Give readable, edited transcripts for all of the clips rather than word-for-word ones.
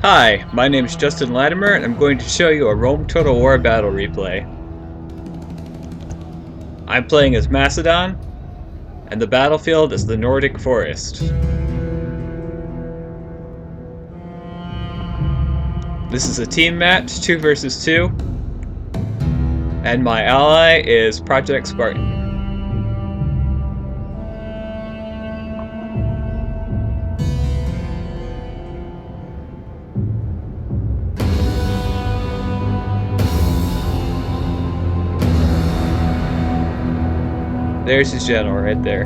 Hi, my name is Justin Latimer, and I'm going to show you a Rome Total War battle replay. I'm playing as Macedon, and the battlefield is the Nordic Forest. This is a team match, 2 versus 2, and my ally is Project Spartan. There's his general right there.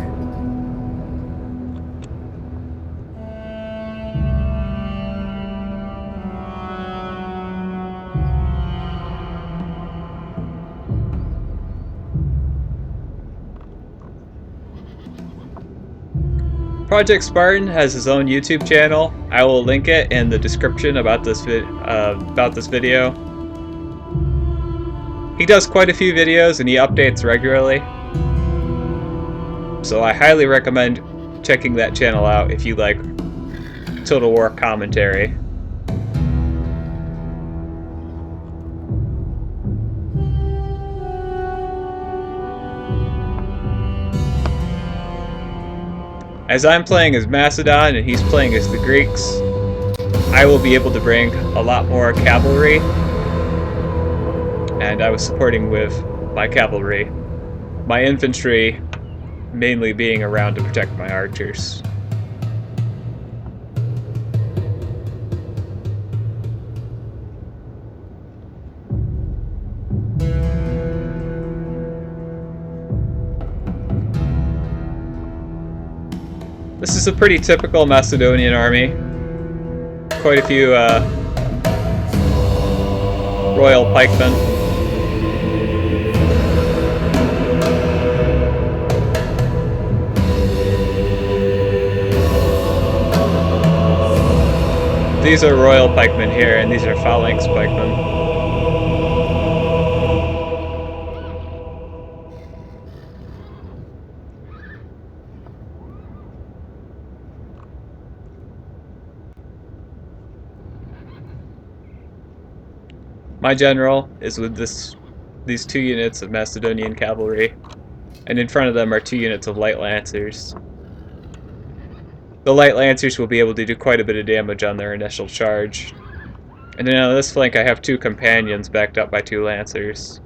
Project Spartan has his own YouTube channel. I will link it in the description about this video. He does quite a few videos and he updates regularly. So I highly recommend checking that channel out if you like Total War commentary. As I'm playing as Macedon and he's playing as the Greeks, I will be able to bring a lot more cavalry, and I was supporting with my cavalry. My infantry mainly being around to protect my archers. This is a pretty typical Macedonian army. Quite a few royal pikemen. These are royal pikemen here, and these are phalanx pikemen. My general is with these 2 units of Macedonian cavalry, and in front of them are 2 units of light lancers. The light lancers will be able to do quite a bit of damage on their initial charge. And then on this flank I have 2 companions backed up by 2 lancers.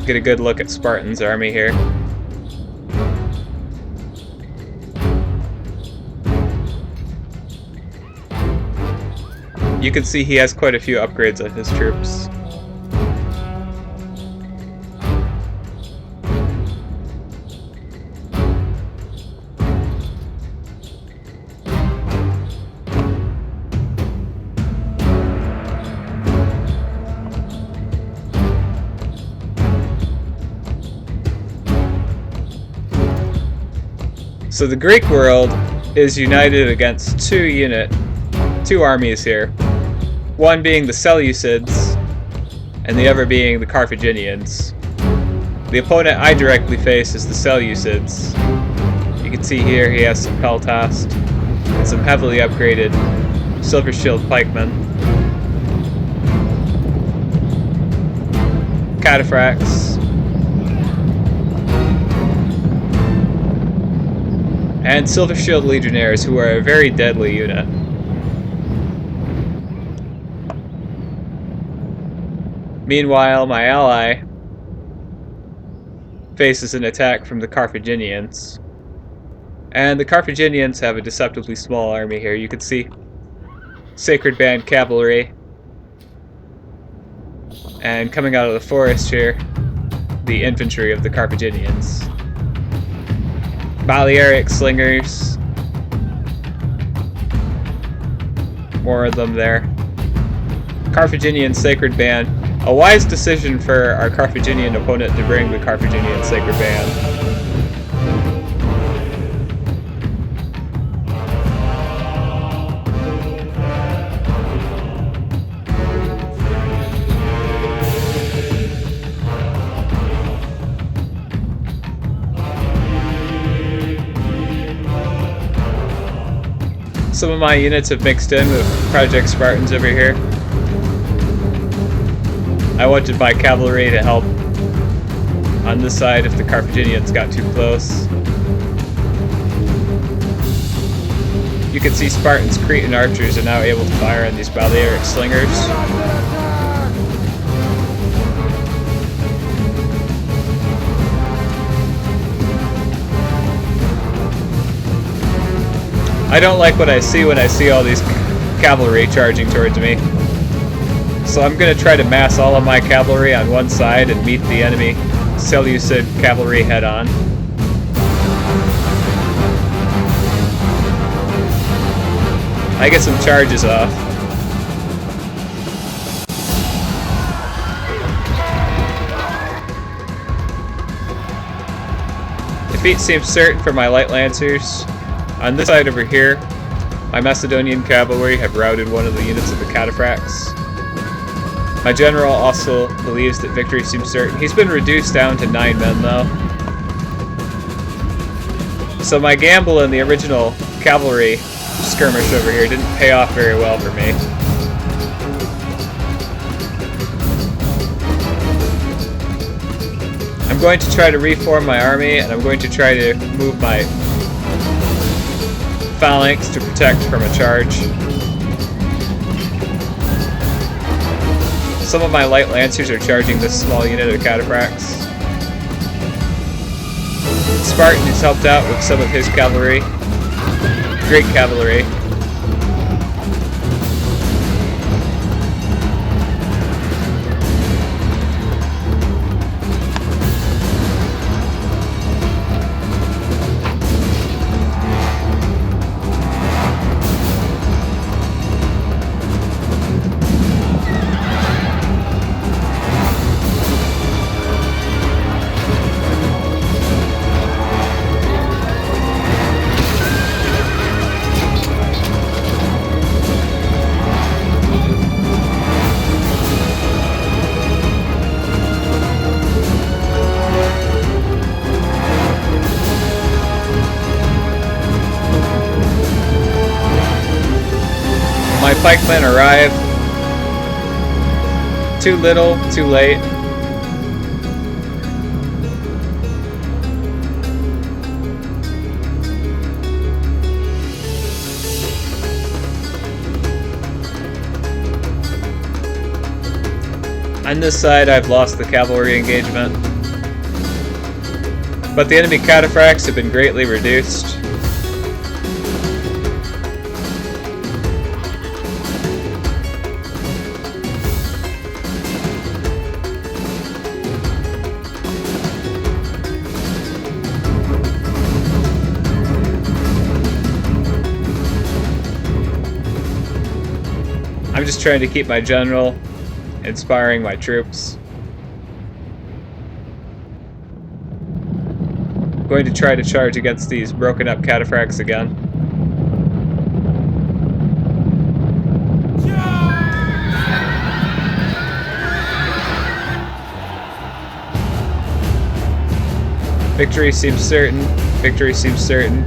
Get a good look at Spartan's army here. You can see he has quite a few upgrades on his troops. So the Greek world is united against 2 armies here. One being the Seleucids, and the other being the Carthaginians. The opponent I directly face is the Seleucids. You can see here he has some peltast and some heavily upgraded silver shield pikemen. Cataphracts. And Silver Shield Legionnaires, who are a very deadly unit. Meanwhile, my ally faces an attack from the Carthaginians. And the Carthaginians have a deceptively small army here. You can see Sacred Band Cavalry. And coming out of the forest here, the infantry of the Carthaginians. Balearic slingers. More of them there. Carthaginian Sacred Band. A wise decision for our Carthaginian opponent to bring the Carthaginian Sacred Band. Some of my units have mixed in with Project Spartans over here. I wanted my cavalry to help on this side if the Carthaginians got too close. You can see Spartans, Cretan archers are now able to fire on these Balearic slingers. I don't like what I see when I see all these cavalry charging towards me. So I'm going to try to mass all of my cavalry on one side and meet the enemy Seleucid cavalry head on. I get some charges off. Defeat seems certain for my light lancers. On this side over here, my Macedonian cavalry have routed one of the units of the cataphracts. My general also believes that victory seems certain. He's been reduced down to 9 men though. So my gamble in the original cavalry skirmish over here didn't pay off very well for me. I'm going to try to reform my army, and I'm going to try to move my phalanx to protect from a charge. Some of my light lancers are charging this small unit of cataphracts. Spartan has helped out with some of his cavalry. Great cavalry. My pikemen arrive. Too little, too late. On this side, I've lost the cavalry engagement. But the enemy cataphracts have been greatly reduced. I'm just trying to keep my general inspiring my troops. I'm going to try to charge against these broken up cataphracts again. Victory seems certain. Victory seems certain.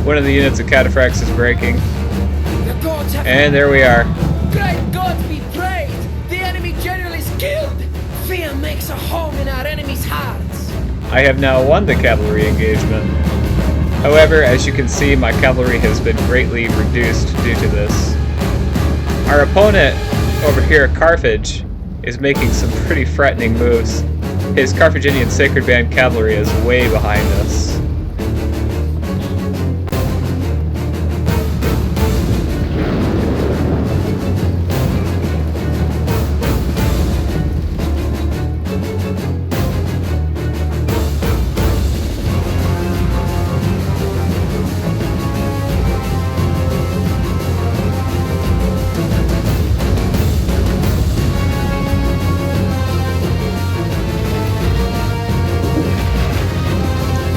One of the units of cataphracts is breaking. And there we are. Great God be praised! The enemy general is killed! Fear makes a home in our enemies' hearts. I have now won the cavalry engagement. However, as you can see, my cavalry has been greatly reduced due to this. Our opponent over here at Carthage is making some pretty threatening moves. His Carthaginian Sacred Band cavalry is way behind us.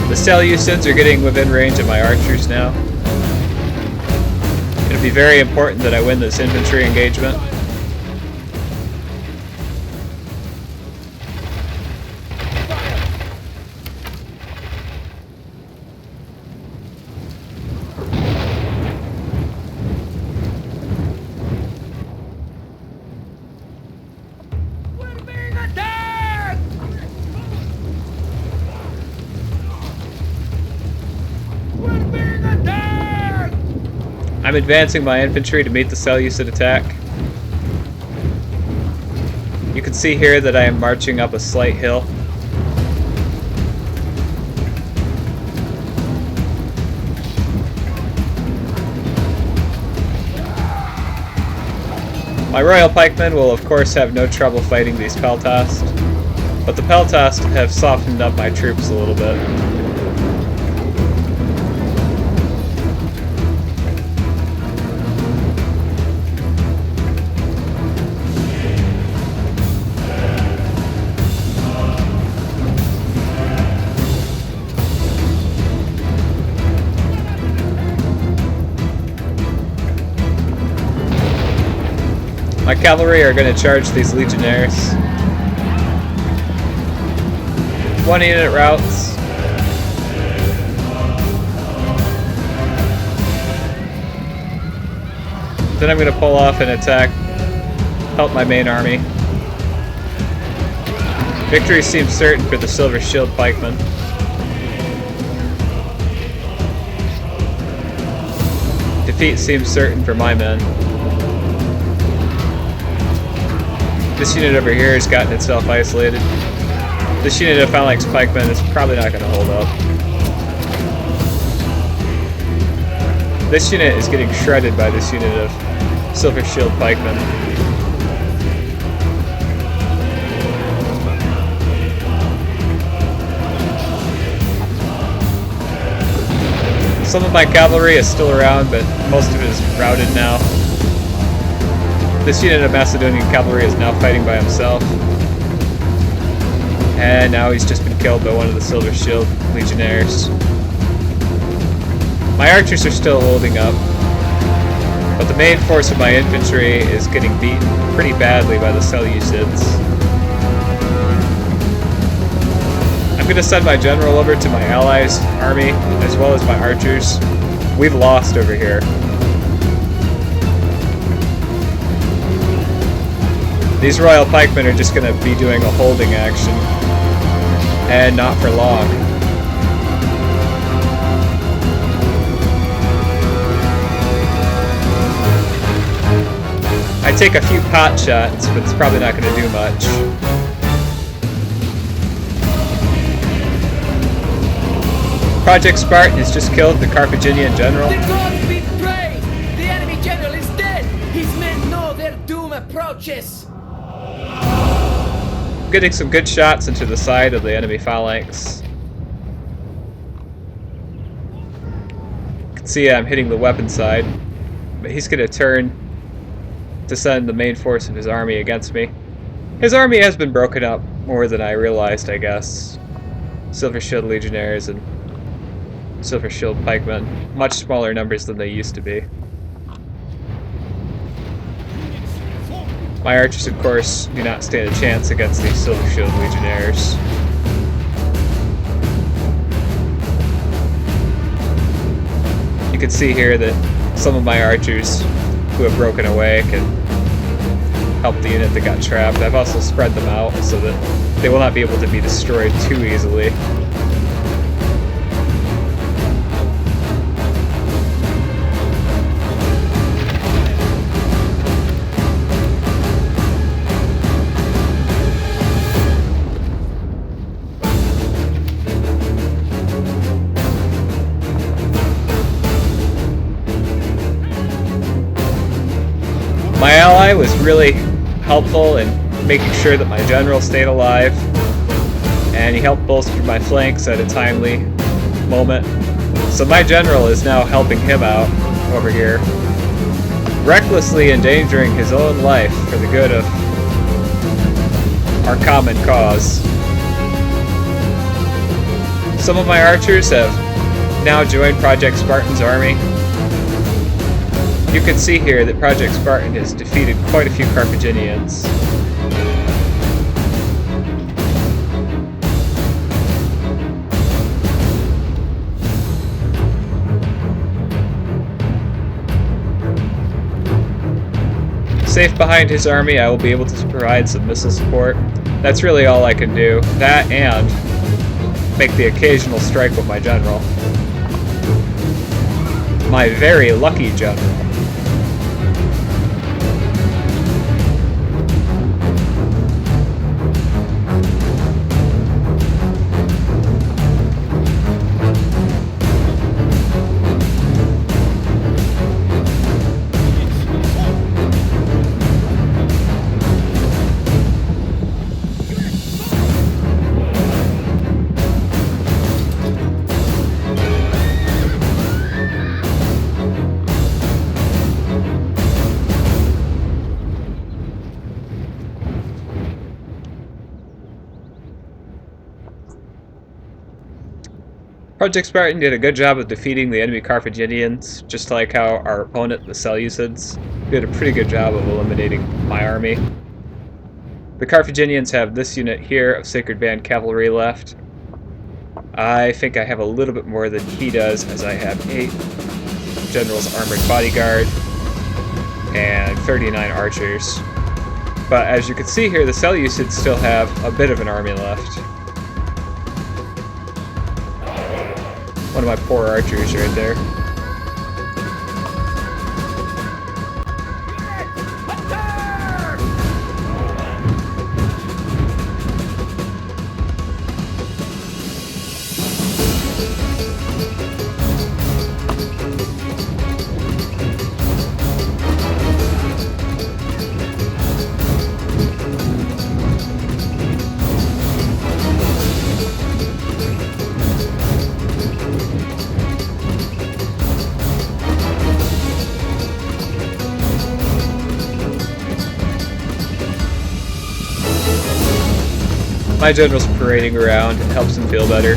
The Seleucids are getting within range of my archers now. It'll be very important that I win this infantry engagement. I'm advancing my infantry to meet the Seleucid attack. You can see here that I am marching up a slight hill. My royal pikemen will of course have no trouble fighting these peltasts, but the peltasts have softened up my troops a little bit. My cavalry are going to charge these legionnaires. 1 unit routes. Then I'm going to pull off and attack, help my main army. Victory seems certain for the Silver Shield pikemen. Defeat seems certain for my men. This unit over here has gotten itself isolated. This unit of phalanx pikemen is probably not going to hold up. This unit is getting shredded by this unit of Silver Shield pikemen. Some of my cavalry is still around, but most of it is routed now. This unit of Macedonian cavalry is now fighting by himself. And now he's just been killed by one of the Silver Shield legionnaires. My archers are still holding up, but the main force of my infantry is getting beaten pretty badly by the Seleucids. I'm going to send my general over to my allies' army, as well as my archers. We've lost over here. These royal pikemen are just going to be doing a holding action, and not for long. I take a few pot shots, but it's probably not going to do much. Project Spartan has just killed the Carthaginian general. The gods be praised! The enemy general is dead! His men know their doom approaches! Getting some good shots into the side of the enemy phalanx. You can see I'm hitting the weapon side, but he's going to turn to send the main force of his army against me. His army has been broken up more than I realized, I guess. Silver Shield legionnaires and Silver Shield pikemen, much smaller numbers than they used to be. My archers, of course, do not stand a chance against these Silver Shield legionnaires. You can see here that some of my archers who have broken away can help the unit that got trapped. I've also spread them out so that they will not be able to be destroyed too easily. My ally was really helpful in making sure that my general stayed alive, and he helped bolster my flanks at a timely moment. So my general is now helping him out over here, recklessly endangering his own life for the good of our common cause. Some of my archers have now joined Project Spartan's army. You can see here that Project Spartan has defeated quite a few Carthaginians. Safe behind his army, I will be able to provide some missile support. That's really all I can do. That and make the occasional strike with my general. my very lucky general. Project Spartan did a good job of defeating the enemy Carthaginians, just like how our opponent, the Seleucids, did a pretty good job of eliminating my army. The Carthaginians have this unit here of Sacred Band Cavalry left. I think I have a little bit more than he does, as I have 8 General's Armored Bodyguard and 39 archers. But as you can see here, the Seleucids still have a bit of an army left. One of my poor archers right there. My general's parading around. It helps him feel better.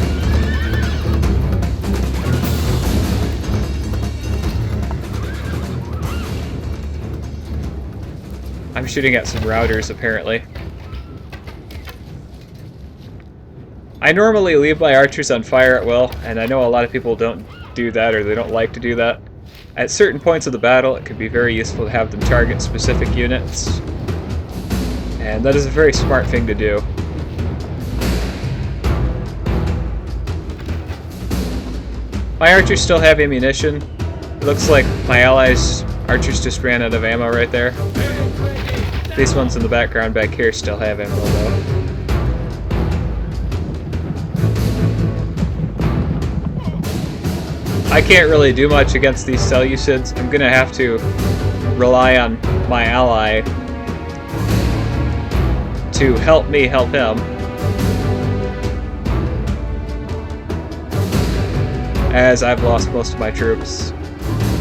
I'm shooting at some routers, apparently. I normally leave my archers on fire at will, and I know a lot of people don't do that, or they don't like to do that. At certain points of the battle, it can be very useful to have them target specific units. And that is a very smart thing to do. My archers still have ammunition. It looks like my allies' archers just ran out of ammo right there. These ones in the background back here still have ammo though. I can't really do much against these Seleucids. I'm gonna have to rely on my ally to help me help him. As I've lost most of my troops.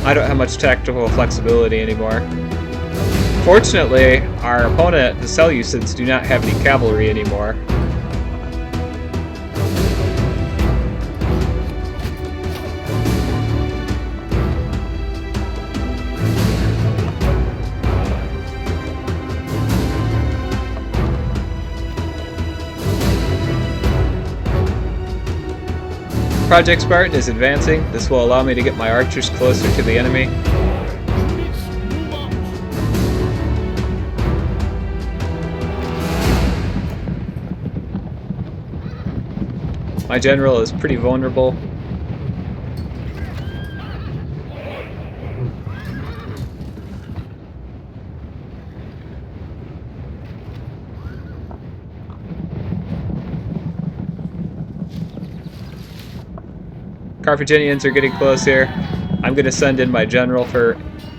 I don't have much tactical flexibility anymore. Fortunately, our opponent, the Seleucids, do not have any cavalry anymore. Project Spartan is advancing. This will allow me to get my archers closer to the enemy. My general is pretty vulnerable. Carthaginians are getting close here. I'm going to send in my general for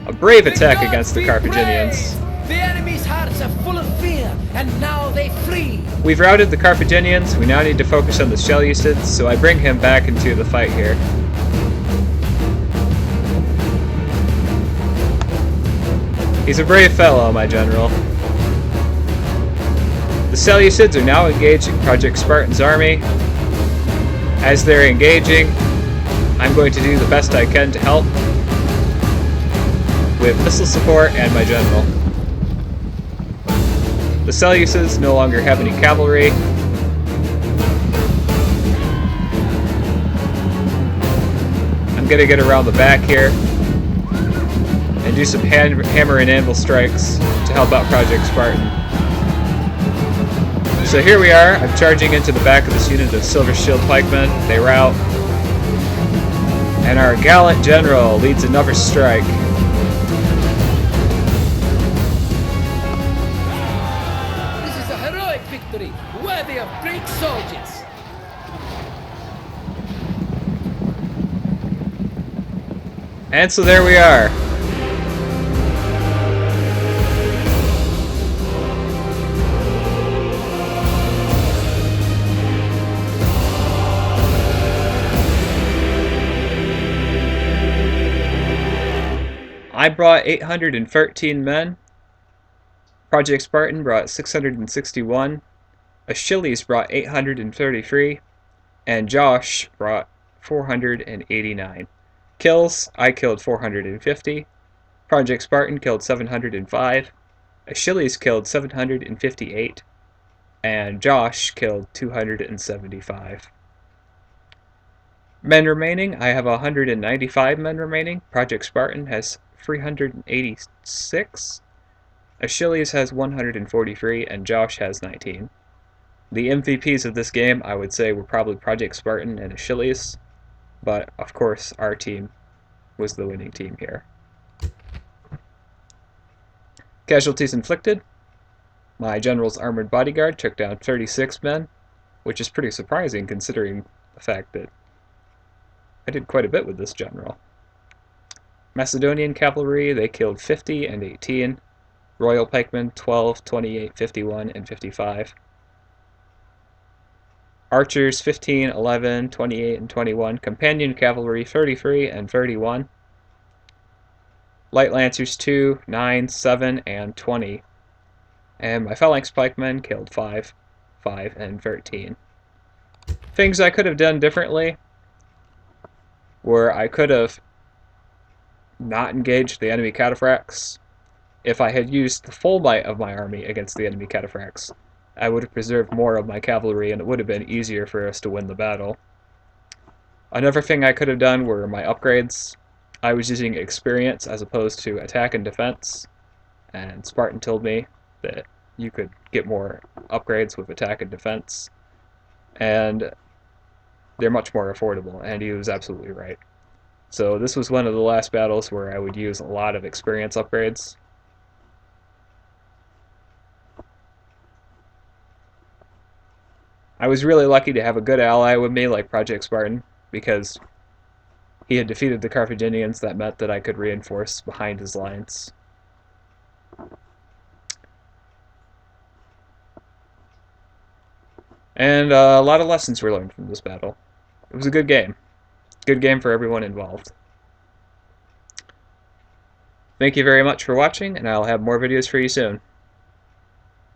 a brave attack against the Carthaginians. The enemy's hearts are full of fear, and now they flee. We've routed the Carthaginians. We now need to focus on the Seleucids, so I bring him back into the fight here. He's a brave fellow, my general. The Seleucids are now engaging Project Spartan's army. As they're engaging, I'm going to do the best I can to help with missile support and my general. The Seleucids no longer have any cavalry. I'm going to get around the back here and do some hammer and anvil strikes to help out Project Spartan. So here we are. I'm charging into the back of this unit of Silver Shield Pikemen. They rout. And our gallant general leads another strike. This is a heroic victory, worthy of Greek soldiers. And so there we are. I brought 813 men. Project Spartan brought 661. Achilles brought 833. And Josh brought 489. Kills, I killed 450. Project Spartan killed 705. Achilles killed 758. And Josh killed 275. Men remaining, I have 195 men remaining. Project Spartan has 386. Achilles has 143, and Josh has 19. The MVPs of this game, I would say, were probably Project Spartan and Achilles, but of course our team was the winning team here. Casualties inflicted. My general's armored bodyguard took down 36 men, which is pretty surprising considering the fact that I did quite a bit with this general. Macedonian cavalry, they killed 50 and 18. Royal pikemen, 12, 28, 51, and 55. Archers, 15, 11, 28, and 21. Companion cavalry, 33 and 31. Light lancers, 2, 9, 7, and 20. And my phalanx pikemen killed 5, 5, and 13. Things I could have done differently were I could have not engaged the enemy cataphracts. If I had used the full might of my army against the enemy cataphracts, I would have preserved more of my cavalry and it would have been easier for us to win the battle. Another thing I could have done were my upgrades. I was using experience as opposed to attack and defense, and Spartan told me that you could get more upgrades with attack and defense, and they're much more affordable, and he was absolutely right. So this was one of the last battles where I would use a lot of experience upgrades. I was really lucky to have a good ally with me like Project Spartan, because he had defeated the Carthaginians. That meant that I could reinforce behind his lines. And a lot of lessons were learned from this battle. It was a good game. Good game for everyone involved. Thank you very much for watching, and I'll have more videos for you soon.